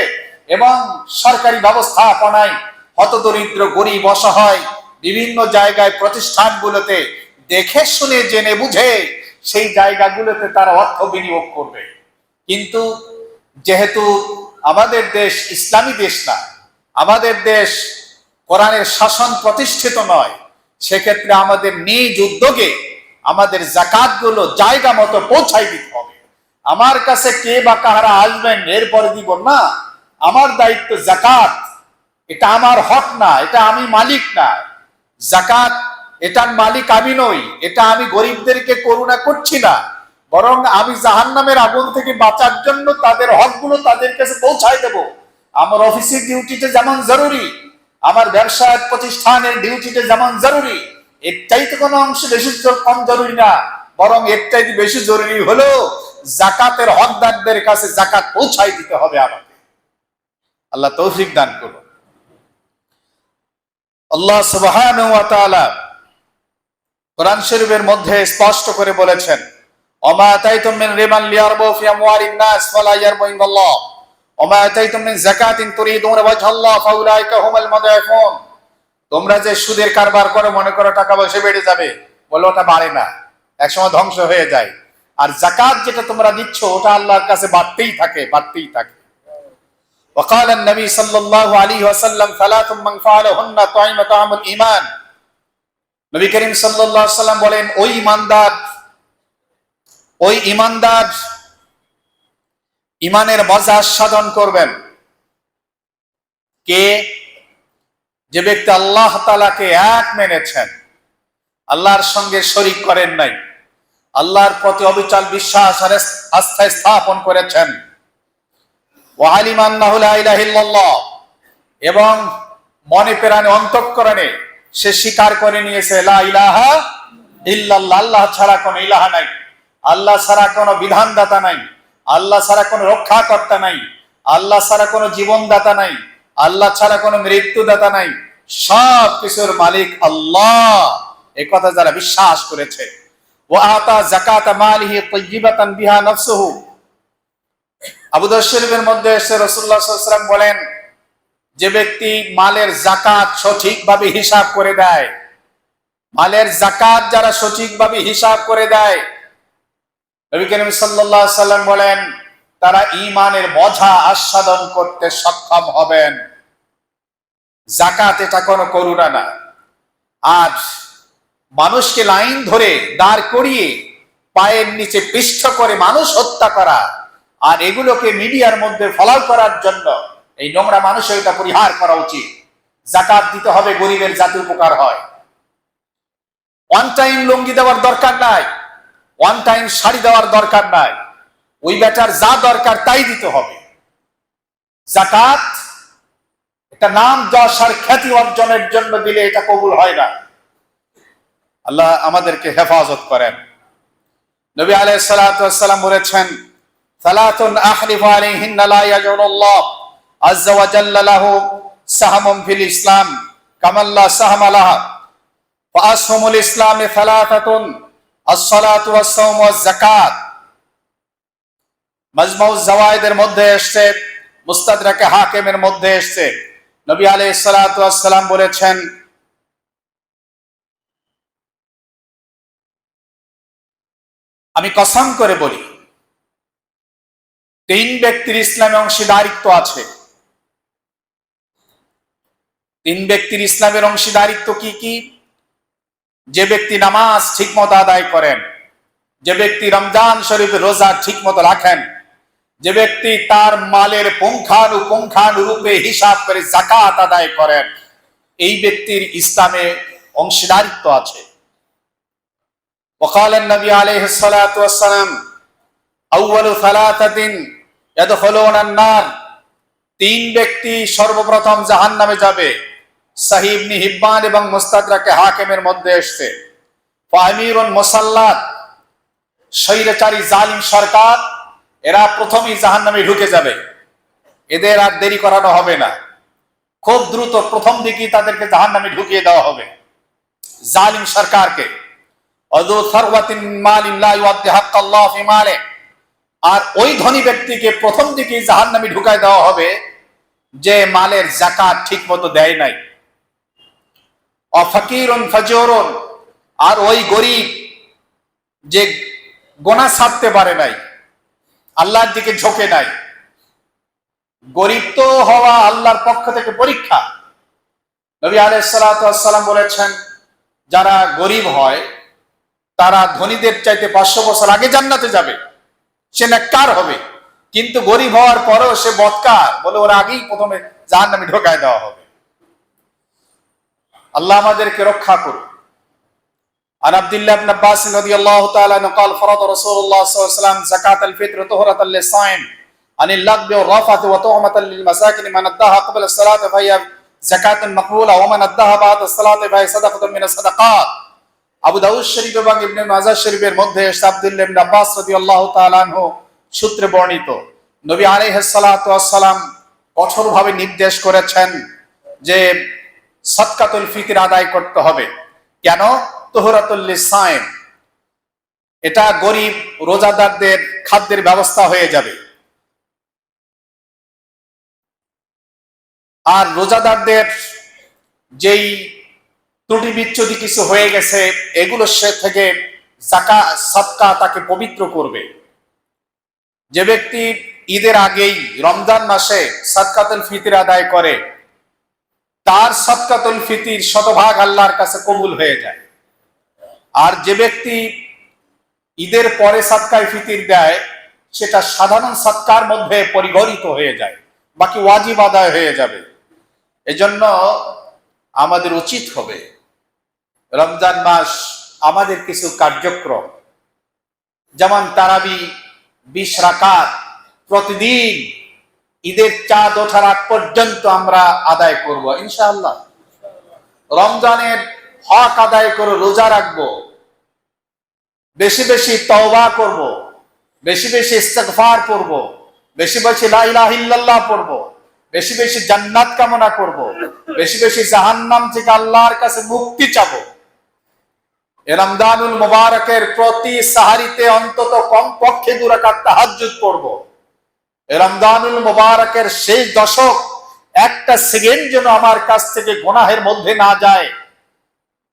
এবং সরকারি ব্যবস্থাপনায় হতদরিদ্র গরিব অসহায় বিভিন্ন জায়গায় প্রতিষ্ঠানগুলোতে দেখে শুনে জেনে বুঝে সেই জায়গাগুলোতে তারা অর্থ বিনিয়োগ করবে। কিন্তু যেহেতু আমাদের দেশ ইসলামী দেশ না, আমাদের দেশ কোরআনের শাসন প্রতিষ্ঠিত নয়, সেক্ষেত্রে আমাদের নিজ উদ্যোগে আমাদের যাকাতগুলো জায়গা মতো পৌঁছাই দিতে হবে। আমার কাছে কে বা কাহারা আসবেন এরপরে দিব না, আমার দায়িত্ব যাকাত, এটা আমার হক না, এটা আমি মালিক না। যাকাত এটার মালিক আমি নই, এটা আমি গরিবদেরকে করুণা করছি না, বরং আমি জাহান্নামের আগুন থেকে বাঁচার জন্য তাদের হকগুলো তাদের কাছে পৌঁছায় দেব। আমার অফিসের ডিউটিটা যেমন জরুরি, আমার ব্যবসায় প্রতিষ্ঠানের ডিউটিটা যেমন জরুরি, এর চাইতে কোনো অংশ বেশি কম জরুরি না, বরং এর চাইতে বেশি জরুরি হলো যাকাতের হকদারদের কাছে যাকাত পৌঁছাই দিতে হবে আমাকে। আল্লাহ তৌফিক দান করুন। আল্লাহ সুবহানাহু ওয়া তাআলা কোরআন শরীফের মধ্যে স্পষ্ট করে বলেছেন, ওমা আতাইতুম মিন রিবান লিয়ারবু ফি আমওয়ালিন নাস ফালা ইয়ারবু ইনদাল্লাহ ওমা আতাইতুম মিন যাকাতিন তুরিদুনা ওয়াজহাল্লাহ ফাউলাইকা হুমুল মুদাইফুন। তোমরা যে সুদের কারবার করো, মনে করো টাকা পয়সা বেড়ে যাবে, বলে ওটা বাড়ে না, একসময় ধ্বংস হয়ে যায়। আর যাকাত যেটা তোমরা দিচ্ছ ওটা আল্লাহর কাছে বাড়তেই থাকে, বাড়তেই থাকে। وقال النبي صلى الله عليه وسلم ثلاث من فعلهن طعم طعم الايمان। নবী করিম সাল্লাল্লাহু আলাইহি ওয়াসাল্লাম বলেন, ওই ঈমানদার ঈমানের মজা আস্বাদন করবেন কে? যে ব্যক্তি আল্লাহ তাআলাকে এক মেনেছেন, আল্লাহর সঙ্গে শরীক করেন নাই, আল্লাহর প্রতি অবিচল বিশ্বাস আর আস্থা স্থাপন করেছেন, ওয়া আলিমা আন্নাহু লা ইলাহা ইল্লাল্লাহ, এবং মনে প্রাণে অন্তঃকরণে সে স্বীকার করে নিয়েছে লা ইলাহা ইল্লাল্লাহ, আল্লাহ ছাড়া কোনো ইলাহা নাই, আল্লাহ ছাড়া কোনো বিধানদাতা নাই, আল্লাহ ছাড়া কোনো রক্ষাকর্তা নাই, আল্লাহ ছাড়া কোনো জীবনদাতা নাই, আল্লাহ ছাড়া কোনো মৃত্যুদাতা নাই, সব কিছুর মালিক আল্লাহ, এই কথা যারা বিশ্বাস করেছে। ওয়া আতা যাকাতা মালিহি তাইয়িবাতান বিহা নাফসুহু। আবু দাউদ শরীফের মধ্যে এসে রাসূলুল্লাহ সাল্লাল্লাহু আলাইহি ওয়াসাল্লাম বলেন, যে ব্যক্তি মালের যাকাত সঠিকভাবে হিসাব করে দেয়, মালের যাকাত যারা সঠিকভাবে হিসাব করে দেয়, নবী করিম সাল্লাল্লাহু আলাইহি ওয়াসাল্লাম বলেন তারা ঈমানের মজা আস্বাদন করতে সক্ষম হবেন। যাকাত এটা কোনো করুণা না। আজ মানুষকে লাইন ধরে দাঁড় করিয়ে পায়ের নিচে পিষ্ট করে মানুষ হত্যা করা আর এগুলোকে মিডিয়ার মধ্যে ফলাও করার জন্য এই নোংরা মানুষের এটা পরিহার করা উচিত। যাকাত দিতে হবে, গরিবের যাতে উপকার হয়। ওয়ান টাইম লুঙ্গি দেওয়ার দরকার নাই, ওয়ান টাইম শাড়ি দেওয়ার দরকার নাই, ওই বেটার যা দরকার তাই দিতে হবে। যাকাত এটা নাম যশ আর খ্যাতি অর্জনের জন্য দিলে এটা কবুল হয় না। আল্লাহ আমাদেরকে হেফাজত করেন। নবী আলাইহিস সালাতু ওয়াস সালাম বলেছেন, সালাতুন আহলিফু আলাইহিন্না লা ইয়াজুলুল্লাহ আযজা ওয়া জাল্লা লাহু সাহামুন ফিল ইসলাম কামাল্লা সাহামা লাহা ওয়া আসহুমুল ইসলামি সালাতাতুন আস-সালাতু ওয়াস-সাওমু ওয়াজ-যাকাত। মাজমাউজ জাওয়ায়েদের মধ্যে এসেছে, মুস্তাদরাকে হাকিমের মধ্যে এসেছে, নবী আলাইহিস সালাতু ওয়াস সালাম বলেছেন, আমি কসম করে বলি, তিন ব্যক্তির ইসলামে অংশীদারিত্ব আছে। তিন ব্যক্তির ইসলামের অংশীদারিত্ব কি কি? যে ব্যক্তি নামাজ ঠিকমতো আদায় করেন, যে ব্যক্তি রমজান শরীফ রোজা ঠিকমতো রাখেন, যে ব্যক্তি তার মালের পুঙ্খানুপুঙ্খানুরূপে হিসাব করে যাকাত আদায় করেন, এই ব্যক্তির ইসলামে অংশীদারিত্ব আছে। وقال النبي عليه الصلاة والسلام أول ثلاثة يدخلون النار। তিন ব্যক্তি সর্বপ্রথম জাহান্নামে যাবে। সহিহ ইবনে হিব্বান এবং মুস্তাদরাকে হাকিমের মধ্যে এসেছে। ফামিরুন মুসাল্লাত, স্বৈরাচারী জালিম সরকার, এরা প্রথমেই জাহান্নামে ঢুকে যাবে, এদের আর দেরি করানো হবে না। খুব দ্রুত প্রথম দিকেই তাদেরকে জাহান্নামে ঢুকিয়ে দেওয়া হবে। জালিম সরকারকে অযু সারওয়াতিন মালিল্লাহ ইউআদ্দি হাক্কাল্লাহ ফি মালে, আর ওই ধনী ব্যক্তিকে প্রথম দিকেই জাহান্নামে ঢুকায় দেওয়া হবে যে মালের যাকাত ঠিকমতো দেয় নাই। অফাকিরুন ফাজুরুন, আর ওই গরিব যে গোনা ছাড়তে পারে নাই, আল্লাহর দিকে ঝোঁকে নাই। গরিব তো হওয়া আল্লাহর পক্ষ থেকে পরীক্ষা। নবী আলাইহিস সালাতু ওয়াস সালাম বলেছেন, যারা গরিব হয় তারা ধনীদের চাইতে 500 বছর আগে জান্নাতে যাবে, সে নেককার হবে। কিন্তু গরিব হওয়ার পরেও সে বদকার বলে ওরা আগেই প্রথমে জাহান্নামে ঢোকায় দেওয়া হবে। আল্লাহ আমাদেরকে রক্ষা করুন। عن عبد الله بن عباس رضي الله تعالى عنه قال فرض رسول الله صلى الله عليه وسلم زكاة الفطر طهرة للصائم عن اللغو والرفث وطعمة للمساكين من أداها قبل الصلاة فهي زكاة مقبولة ومن أداها بعد الصلاة فهي صدقة من الصدقات। আবু দাউদ শরীফ এবং ইবনে মাজাহ শরীফের মধ্যে আব্দুল্লাহ ইবনে আব্বাস রাদিয়াল্লাহু তাআলা আনহু সূত্রে বর্ণিত, নবী আলাইহিস সালাতু ওয়াস সালাম কঠোরভাবে নির্দেশ করেছেন যে সাদকাতুল ফিতর আদায় করতে হবে। কেন? তুহরাতুল লিসাইম, এটা গরিব রোজাদারদের খাদ্যের ব্যবস্থা হয়ে যাবে। আর রোজাদারদের যেই ত্রুটি বিচ্যুতি কিছু হয়ে গেছে এগুলো সে থেকে যাকাত সাদকা তাকে পবিত্র করবে। যে ব্যক্তি ঈদের আগেই রমজান মাসে সাদকাতুল ফিতর আদায় করে তার সাদকাতুল ফিতর শতভাগ আল্লাহর কাছে কবুল হয়ে যায়। আর যে ব্যক্তি ঈদের পরে সাদকায়ে ফিতর দেয় সেটা সাধারণ সাদকার মধ্যে পরিগণিত হয়ে যায়, বাকি ওয়াজিব আদায় হয়ে যাবে। এজন্য আমাদের উচিত হবে রমজান মাস আমাদের কিছু কার্যক্রম, যেমন তারাবি 20 রাকাত প্রতিদিন ঈদের চাঁদ ওঠার আগ পর্যন্ত আমরা আদায় করব ইনশাআল্লাহ। রমজানের হক আদায় করে রোজা রাখবো, বেশি বেশি তওবা করব, বেশি বেশি ইস্তিগফার করব, বেশি বেশি লা ইলাহা ইল্লাল্লাহ পড়ব, বেশি বেশি জান্নাত কামনা করব, বেশি বেশি জাহান্নাম থেকে আল্লাহর কাছে মুক্তি চাবো। রমজানুল মুবারকের প্রতি সাহারিতে অন্তত কমপক্ষে 2 রাকাত তাহাজ্জুদ পড়ব। রমজানুল মুবারকের শেষ দশক একটা সেকেন্ড যেন আমার কাছ থেকে গুনাহের মধ্যে না যায়।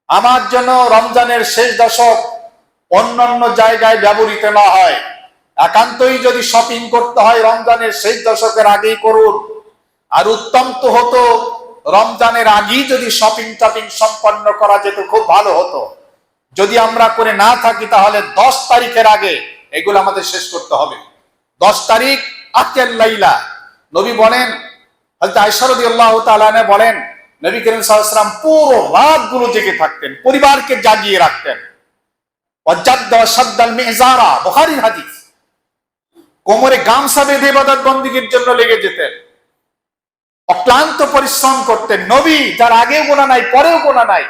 আমার জন্য রমজানের শেষ দশক অন্যান্য জায়গায় ব্যবহৃত না হয়। একান্তই যদি শপিং করতে হয় রমজানের শেষ দশকের আগেই করুন। আর উত্তম তো হতো রমজানের আগেই যদি শপিং টপিং সম্পন্ন করা যেত, খুব ভালো হতো। যদি আমরা করে না থাকি তাহলে 10 তারিখের আগে এগুলো আমাদের শেষ করতে হবে। 10 তারিখ আখির লাইলা, নবী বলেন, হযরত আয়েশা রাদিয়াল্লাহু তাআলা আনহা বলেন, নবী করিম সাল্লাল্লাহু আলাইহি ওয়াসাল্লাম পুরো রাতগুলো জেগে থাকতেন, পরিবারকে জাগিয়ে রাখতেন। ওয়াজাদ্দা শাদ্দাল মিজারা, বুখারীর হাদিস। কোমরে গামছা বেঁধে ইবাদত বন্দেগীর জন্য লেগে যেতেন, অক্লান্ত পরিশ্রম করতেন। নবী যার আগেও গোনা নাই পরেও গোনা নাই,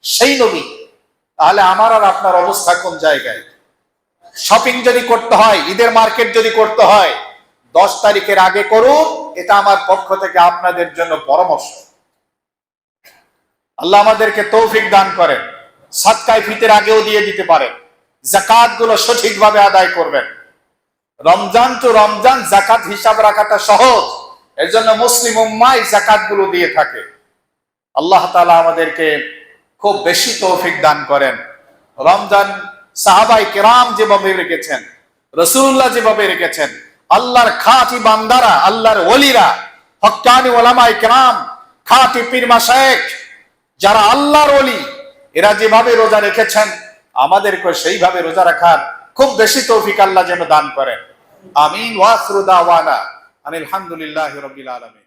সেই নবী। তাহলে আমার আর আপনার অবস্থা কোন জায়গায়? শপিং যদি করতে হয়, ঈদের মার্কেট যদি করতে হয়, 10 তারিখের আগে করুন। এটা আমার পক্ষ থেকে আপনাদের জন্য পরামর্শ। আল্লাহ আমাদেরকে তৌফিক দান করেন। সাদকায়ে ফিতর আগেও দিয়ে দিতে পারেন, যাকাত গুলো সঠিকভাবে আদায় করবেন। রমজান তো রমজান, যাকাত হিসাব রাখাটা সহজ, এর জন্য মুসলিম উম্মাহ যাকাত গুলো দিয়ে থাকে। আল্লাহ তাআলা আমাদেরকে খুব বেশি তৌফিক দান করেন। রমজান সাহাবায়ে কেরাম যেভাবে রেখেছেন, রাসূলুল্লাহ যেভাবে রেখেছেন, আল্লাহর খাঁটি বান্দারা, আল্লাহর ওলিরা, হক্কানি উলামায়ে কেরাম, খাঁটি পীর মাশায়েখ যারা আল্লাহর ওলি, এরা যেভাবে রোজা রেখেছেন আমাদেরকে সেইভাবে রোজা রাখার খুব বেশি তৌফিক আল্লাহ যেন দান করেন। আমিন। ওয়া আখিরু দাওয়ানা আলহামদুলিল্লাহি রাব্বিল আলামিন।